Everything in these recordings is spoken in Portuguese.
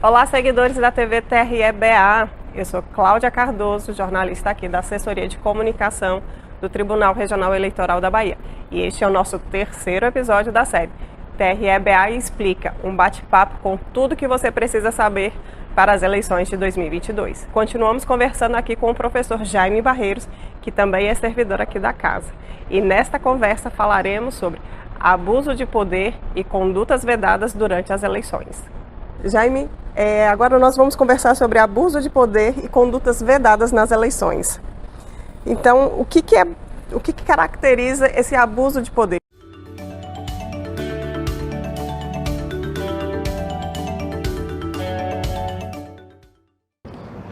Olá, seguidores da TV TRE-BA. Eu sou Cláudia Cardoso, jornalista aqui da Assessoria de Comunicação do Tribunal Regional Eleitoral da Bahia. E este é o nosso terceiro episódio da série TRE-BA Explica, um bate-papo com tudo que você precisa saber para as eleições de 2022. Continuamos conversando aqui com o professor Jaime Barreiros, que também é servidor aqui da casa. E nesta conversa falaremos sobre abuso de poder e condutas vedadas durante as eleições. Jaime, agora nós vamos conversar sobre abuso de poder e condutas vedadas nas eleições. Então, o que caracteriza esse abuso de poder?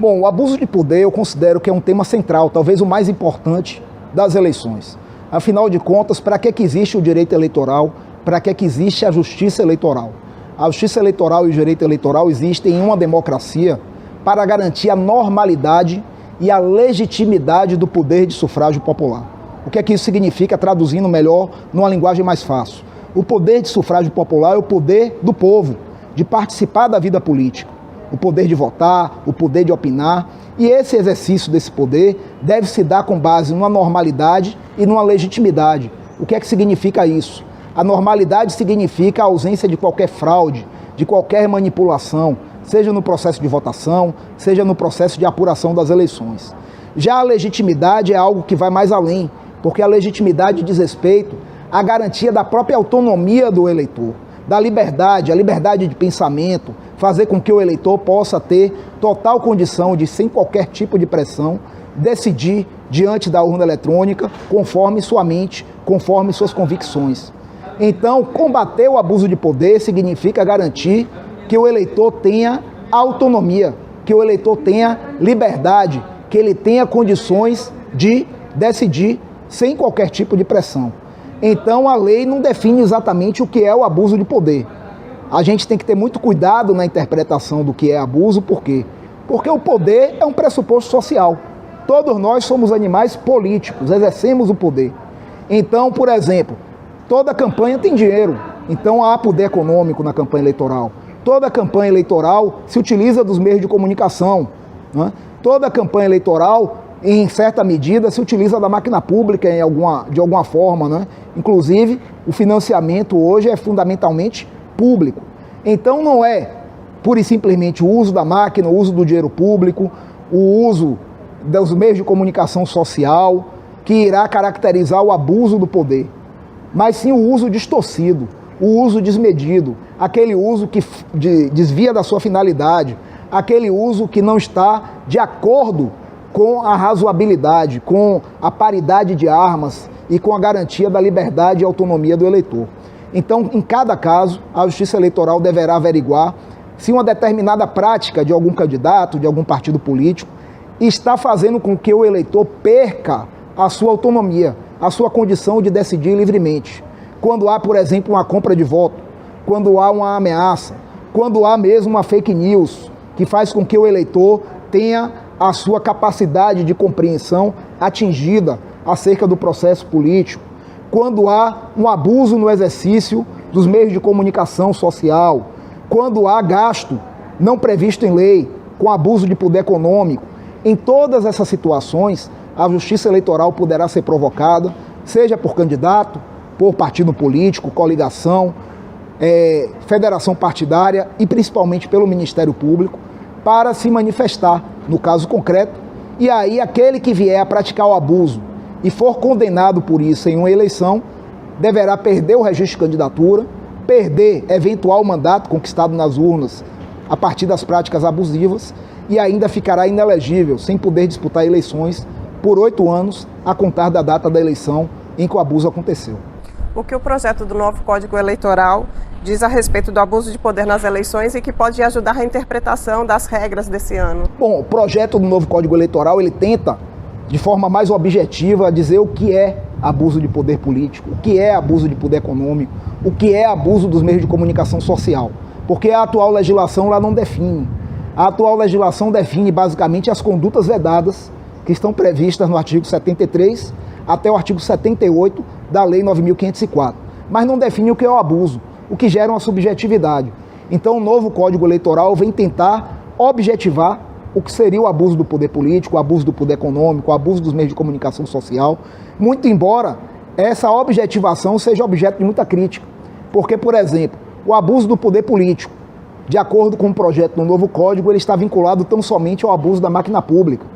Bom, o abuso de poder eu considero que é um tema central, talvez o mais importante das eleições. Afinal de contas, para que existe o direito eleitoral? Para que existe a justiça eleitoral? A justiça eleitoral e o direito eleitoral existem em uma democracia para garantir a normalidade e a legitimidade do poder de sufrágio popular. O que é que isso significa, traduzindo melhor, numa linguagem mais fácil? O poder de sufrágio popular é o poder do povo, de participar da vida política. O poder de votar, o poder de opinar. E esse exercício desse poder deve se dar com base numa normalidade e numa legitimidade. O que é que significa isso? A normalidade significa a ausência de qualquer fraude, de qualquer manipulação, seja no processo de votação, seja no processo de apuração das eleições. Já a legitimidade é algo que vai mais além, porque a legitimidade diz respeito à garantia da própria autonomia do eleitor, da liberdade, a liberdade de pensamento, fazer com que o eleitor possa ter total condição de, sem qualquer tipo de pressão, decidir diante da urna eletrônica conforme sua mente, conforme suas convicções. Então, combater o abuso de poder significa garantir que o eleitor tenha autonomia, que o eleitor tenha liberdade, que ele tenha condições de decidir sem qualquer tipo de pressão. Então, a lei não define exatamente o que é o abuso de poder. A gente tem que ter muito cuidado na interpretação do que é abuso, por quê? Porque o poder é um pressuposto social. Todos nós somos animais políticos, exercemos o poder. Então, por exemplo, toda campanha tem dinheiro, então há poder econômico na campanha eleitoral. Toda campanha eleitoral se utiliza dos meios de comunicação, né? Toda campanha eleitoral, em certa medida, se utiliza da máquina pública de alguma forma, né? Inclusive, o financiamento hoje é fundamentalmente público. Então não é pura e simplesmente o uso da máquina, o uso do dinheiro público, o uso dos meios de comunicação social que irá caracterizar o abuso do poder, mas sim o uso distorcido, o uso desmedido, aquele uso que desvia da sua finalidade, aquele uso que não está de acordo com a razoabilidade, com a paridade de armas e com a garantia da liberdade e autonomia do eleitor. Então, em cada caso, a Justiça Eleitoral deverá averiguar se uma determinada prática de algum candidato, de algum partido político, está fazendo com que o eleitor perca a sua autonomia, a sua condição de decidir livremente. Quando há, por exemplo, uma compra de voto, quando há uma ameaça, quando há mesmo uma fake news, que faz com que o eleitor tenha a sua capacidade de compreensão atingida acerca do processo político, quando há um abuso no exercício dos meios de comunicação social, quando há gasto não previsto em lei, com abuso de poder econômico. Em todas essas situações, a Justiça Eleitoral poderá ser provocada, seja por candidato, por partido político, coligação, federação partidária e principalmente pelo Ministério Público, para se manifestar no caso concreto. E aí aquele que vier a praticar o abuso e for condenado por isso em uma eleição, deverá perder o registro de candidatura, perder eventual mandato conquistado nas urnas a partir das práticas abusivas e ainda ficará inelegível, sem poder disputar eleições por 8 anos, a contar da data da eleição em que o abuso aconteceu. O que o projeto do novo Código Eleitoral diz a respeito do abuso de poder nas eleições e que pode ajudar a interpretação das regras desse ano? Bom, o projeto do novo Código Eleitoral, ele tenta, de forma mais objetiva, dizer o que é abuso de poder político, o que é abuso de poder econômico, o que é abuso dos meios de comunicação social. Porque a atual legislação lá não define. A atual legislação define basicamente as condutas vedadas que estão previstas no artigo 73 até o artigo 78 da Lei 9.504. Mas não define o que é o abuso, o que gera uma subjetividade. Então o novo Código Eleitoral vem tentar objetivar o que seria o abuso do poder político, o abuso do poder econômico, o abuso dos meios de comunicação social, muito embora essa objetivação seja objeto de muita crítica. Porque, por exemplo, o abuso do poder político, de acordo com o projeto do novo Código, ele está vinculado tão somente ao abuso da máquina pública,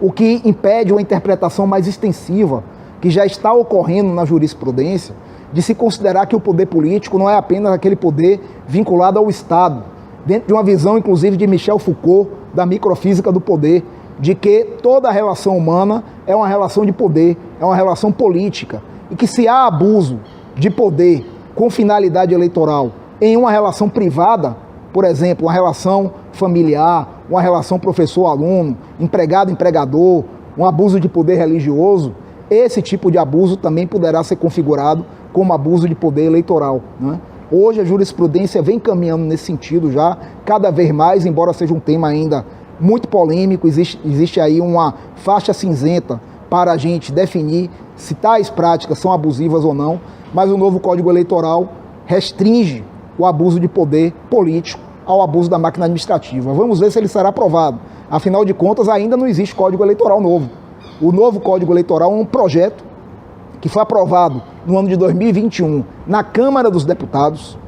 o que impede uma interpretação mais extensiva, que já está ocorrendo na jurisprudência, de se considerar que o poder político não é apenas aquele poder vinculado ao Estado, dentro de uma visão, inclusive, de Michel Foucault, da microfísica do poder, de que toda relação humana é uma relação de poder, é uma relação política, e que se há abuso de poder com finalidade eleitoral em uma relação privada, por exemplo, uma relação familiar, uma relação professor-aluno, empregado-empregador, um abuso de poder religioso, esse tipo de abuso também poderá ser configurado como abuso de poder eleitoral, né? Hoje a jurisprudência vem caminhando nesse sentido já, cada vez mais, embora seja um tema ainda muito polêmico, existe aí uma faixa cinzenta para a gente definir se tais práticas são abusivas ou não, mas o novo Código Eleitoral restringe o abuso de poder político ao abuso da máquina administrativa. Vamos ver se ele será aprovado. Afinal de contas, ainda não existe Código Eleitoral novo. O novo Código Eleitoral é um projeto que foi aprovado no ano de 2021 na Câmara dos Deputados,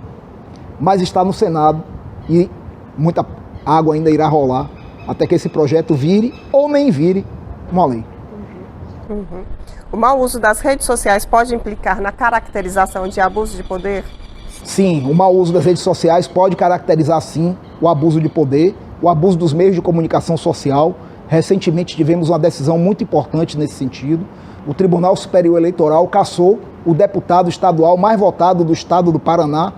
mas está no Senado e muita água ainda irá rolar até que esse projeto vire ou nem vire uma lei. O mau uso das redes sociais pode implicar na caracterização de abuso de poder? Sim, o mau uso das redes sociais pode caracterizar, sim, o abuso de poder, o abuso dos meios de comunicação social. Recentemente tivemos uma decisão muito importante nesse sentido. O Tribunal Superior Eleitoral cassou o deputado estadual mais votado do estado do Paraná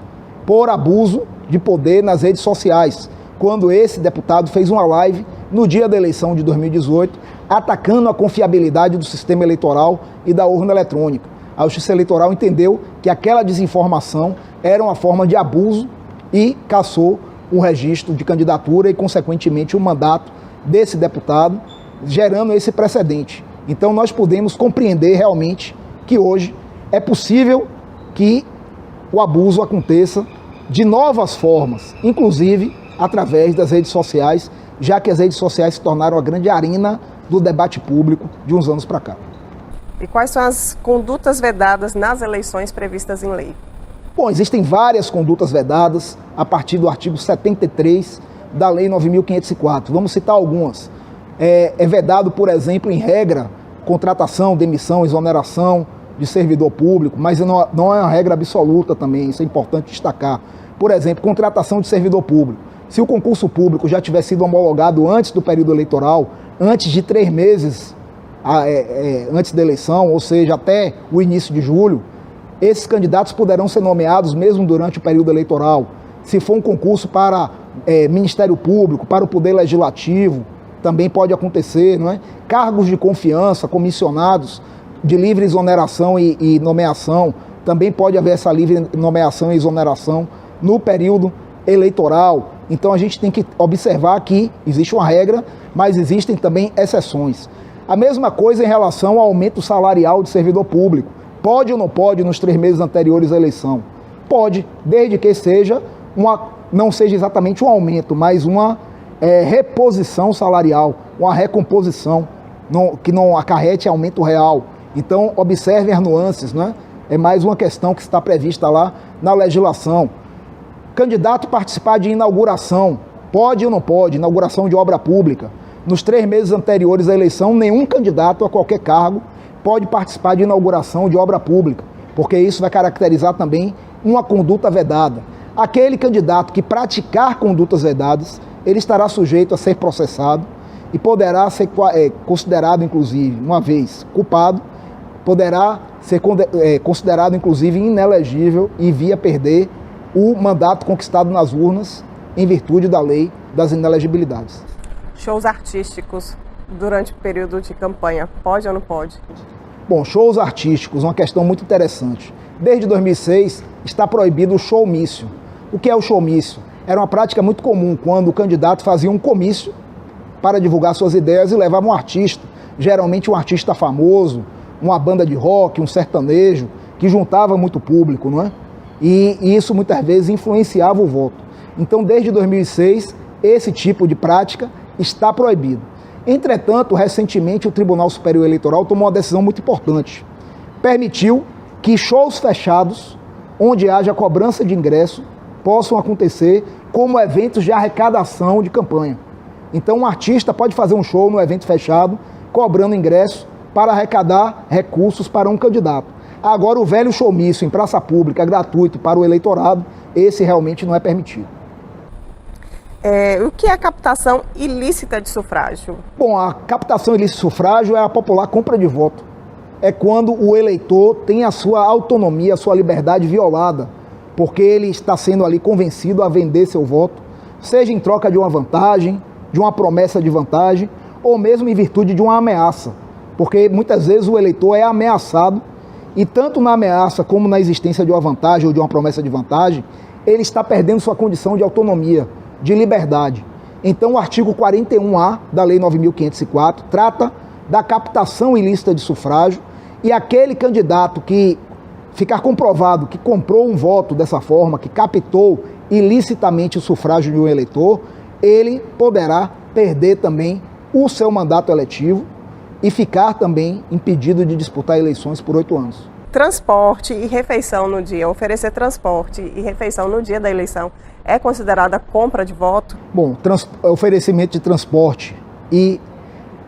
por abuso de poder nas redes sociais, quando esse deputado fez uma live no dia da eleição de 2018, atacando a confiabilidade do sistema eleitoral e da urna eletrônica. A Justiça Eleitoral entendeu que aquela desinformação era uma forma de abuso e cassou o registro de candidatura e, consequentemente, o mandato desse deputado, gerando esse precedente. Então, nós podemos compreender realmente que hoje é possível que o abuso aconteça de novas formas, inclusive através das redes sociais, já que as redes sociais se tornaram a grande arena do debate público de uns anos para cá. E quais são as condutas vedadas nas eleições previstas em lei? Bom, existem várias condutas vedadas a partir do artigo 73 da Lei 9.504. Vamos citar algumas. É vedado, por exemplo, em regra, contratação, demissão, exoneração de servidor público, mas não é uma regra absoluta também, isso é importante destacar. Por exemplo, contratação de servidor público. Se o concurso público já tiver sido homologado antes do período eleitoral, antes de 3 meses antes da eleição, ou seja, até o início de julho, esses candidatos poderão ser nomeados mesmo durante o período eleitoral. Se for um concurso para Ministério Público, para o Poder Legislativo, também pode acontecer, não é? Cargos de confiança, comissionados de livre exoneração e nomeação, também pode haver essa livre nomeação e exoneração no período eleitoral. Então a gente tem que observar que existe uma regra, mas existem também exceções. A mesma coisa em relação ao aumento salarial de servidor público. Pode ou não pode nos 3 meses anteriores à eleição? Pode, desde que não seja exatamente um aumento, mas uma reposição salarial, uma recomposição, que não acarrete aumento real. Então, observem as nuances, né? É mais uma questão que está prevista lá na legislação. Candidato participar de inauguração, pode ou não pode? Inauguração de obra pública. Nos 3 meses anteriores à eleição, nenhum candidato a qualquer cargo pode participar de inauguração de obra pública, porque isso vai caracterizar também uma conduta vedada. Aquele candidato que praticar condutas vedadas, ele estará sujeito a ser processado e poderá ser considerado, inclusive, uma vez culpado, poderá ser considerado, inclusive, inelegível e vir a perder o mandato conquistado nas urnas em virtude da lei das inelegibilidades. Shows artísticos durante o período de campanha, pode ou não pode? Bom, shows artísticos, uma questão muito interessante. Desde 2006 está proibido o showmício. O que é o showmício? Era uma prática muito comum quando o candidato fazia um comício para divulgar suas ideias e levava um artista, geralmente um artista famoso, uma banda de rock, um sertanejo, que juntava muito público, não é? E isso muitas vezes influenciava o voto. Então, desde 2006, esse tipo de prática está proibido. Entretanto, recentemente, o Tribunal Superior Eleitoral tomou uma decisão muito importante. Permitiu que shows fechados, onde haja cobrança de ingresso, possam acontecer como eventos de arrecadação de campanha. Então, um artista pode fazer um show no evento fechado, cobrando ingresso para arrecadar recursos para um candidato. Agora, o velho showmício em praça pública, gratuito para o eleitorado, esse realmente não é permitido. O que é a captação ilícita de sufrágio? Bom, a captação ilícita de sufrágio é a popular compra de voto. É quando o eleitor tem a sua autonomia, a sua liberdade violada, porque ele está sendo ali convencido a vender seu voto, seja em troca de uma vantagem, de uma promessa de vantagem, ou mesmo em virtude de uma ameaça. Porque muitas vezes o eleitor é ameaçado, e tanto na ameaça como na existência de uma vantagem ou de uma promessa de vantagem, ele está perdendo sua condição de autonomia, de liberdade. Então o artigo 41A da Lei 9.504 trata da captação ilícita de sufrágio, e aquele candidato que ficar comprovado que comprou um voto dessa forma, que captou ilicitamente o sufrágio de um eleitor, ele poderá perder também o seu mandato eletivo e ficar também impedido de disputar eleições por 8 anos. Transporte e refeição no dia, oferecer transporte e refeição no dia da eleição é considerada compra de voto? Bom, oferecimento de transporte e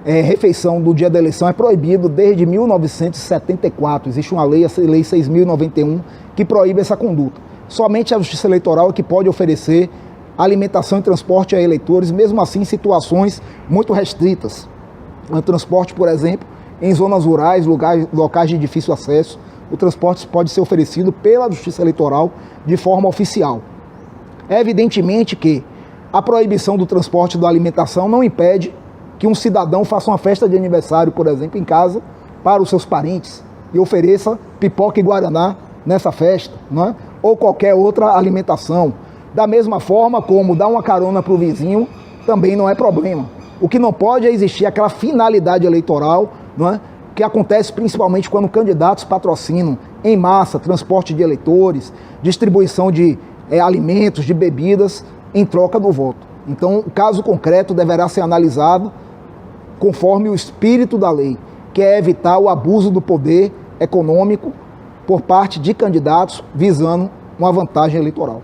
refeição do dia da eleição é proibido desde 1974. Existe uma lei, a Lei 6.091, que proíbe essa conduta. Somente a Justiça Eleitoral é que pode oferecer alimentação e transporte a eleitores, mesmo assim em situações muito restritas. O transporte, por exemplo, em zonas rurais, locais de difícil acesso, o transporte pode ser oferecido pela Justiça Eleitoral de forma oficial. É evidentemente que a proibição do transporte e da alimentação não impede que um cidadão faça uma festa de aniversário, por exemplo, em casa, para os seus parentes e ofereça pipoca e guaraná nessa festa, né? Ou qualquer outra alimentação. Da mesma forma como dar uma carona para o vizinho também não é problema. O que não pode é existir aquela finalidade eleitoral, né? Que acontece principalmente quando candidatos patrocinam em massa transporte de eleitores, distribuição de alimentos, de bebidas em troca do voto. Então, o caso concreto deverá ser analisado conforme o espírito da lei, que é evitar o abuso do poder econômico por parte de candidatos visando uma vantagem eleitoral.